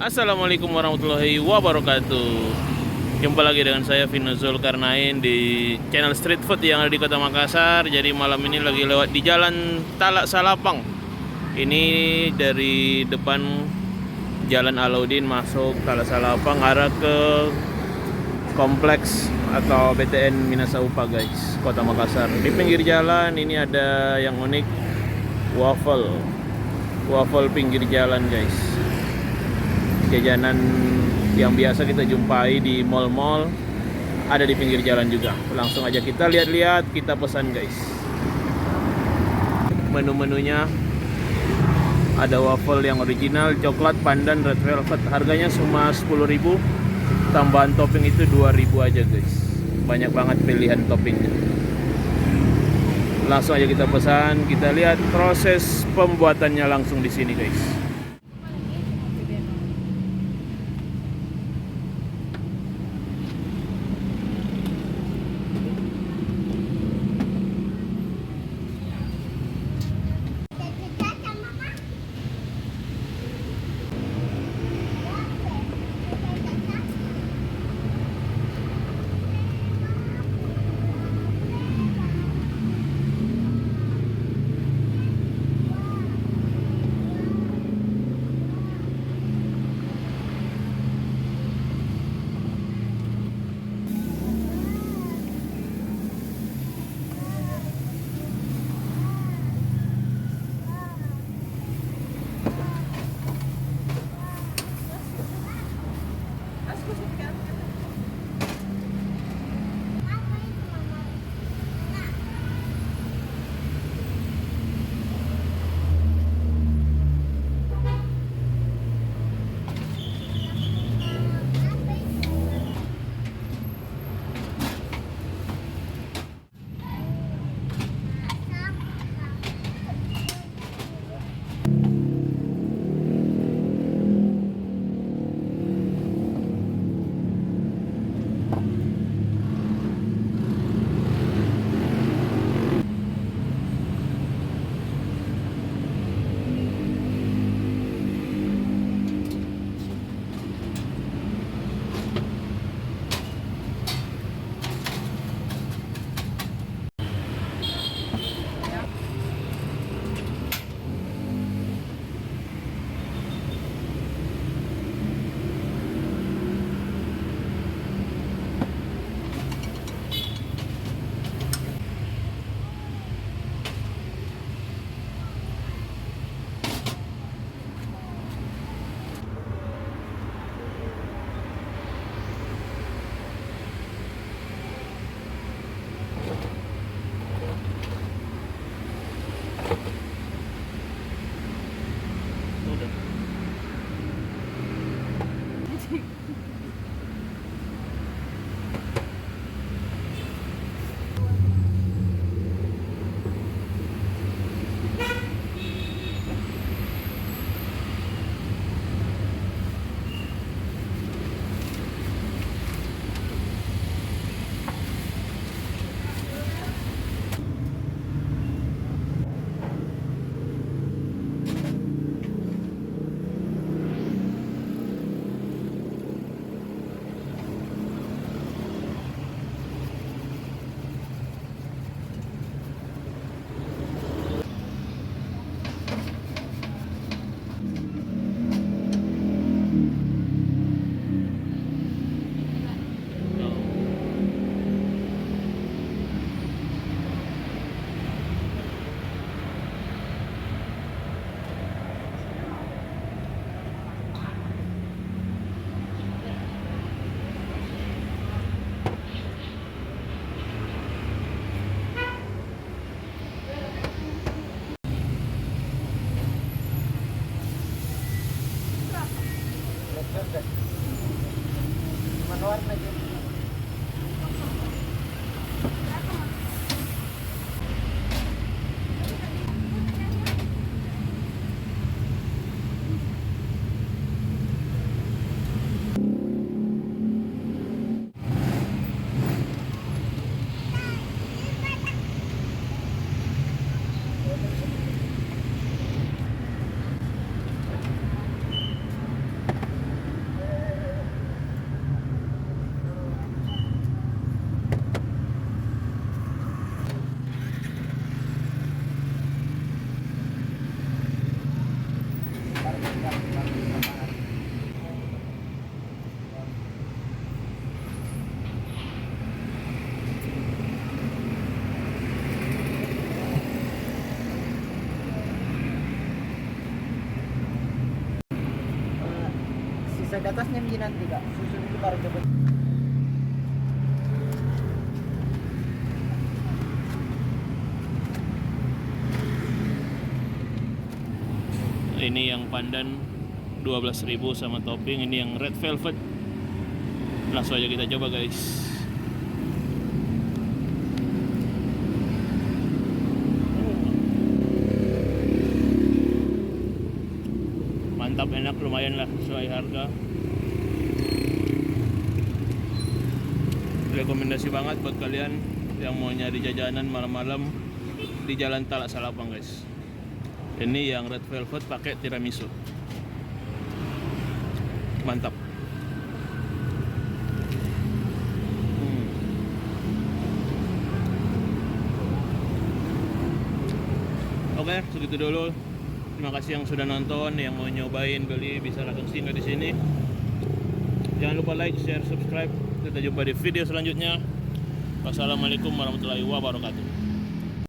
Assalamualaikum warahmatullahi wabarakatuh. Jumpa lagi dengan saya Vino Zulkarnain di channel Street Food yang ada di Kota Makassar. Jadi malam ini lagi lewat di Jalan Talak Salapang. Ini dari depan Jalan Alauddin masuk Talak Salapang arah ke kompleks atau BTN Minasa Upa guys, Kota Makassar. Di pinggir jalan ini ada yang unik, waffle pinggir jalan guys. Jajanan yang biasa kita jumpai di mall-mall ada di pinggir jalan juga. Langsung aja kita lihat-lihat, kita pesan guys. Menu-menunya ada waffle yang original, coklat, pandan, red velvet. Harganya cuma 10.000. Tambahan topping itu 2.000 aja guys. Banyak banget pilihan toppingnya. Langsung aja kita pesan, kita lihat proses pembuatannya langsung di sini guys. Bisa di atasnya biji nanti kak. Susun itu baru coba. Ini yang pandan 12.000 sama topping. Ini yang red velvet. Langsung aja kita coba guys. Mantap, enak, lumayan lah sesuai harga. Rekomendasi banget buat kalian yang mau nyari jajanan malam-malam di Jalan Talak Salapang guys. Ini yang red velvet pakai tiramisu. Mantap. Oke, segitu dulu. Terima kasih yang sudah nonton. Yang mau nyobain beli bisa langsung singgah di sini. Jangan lupa like, share, subscribe. Kita jumpa di video selanjutnya. Wassalamualaikum warahmatullahi wabarakatuh.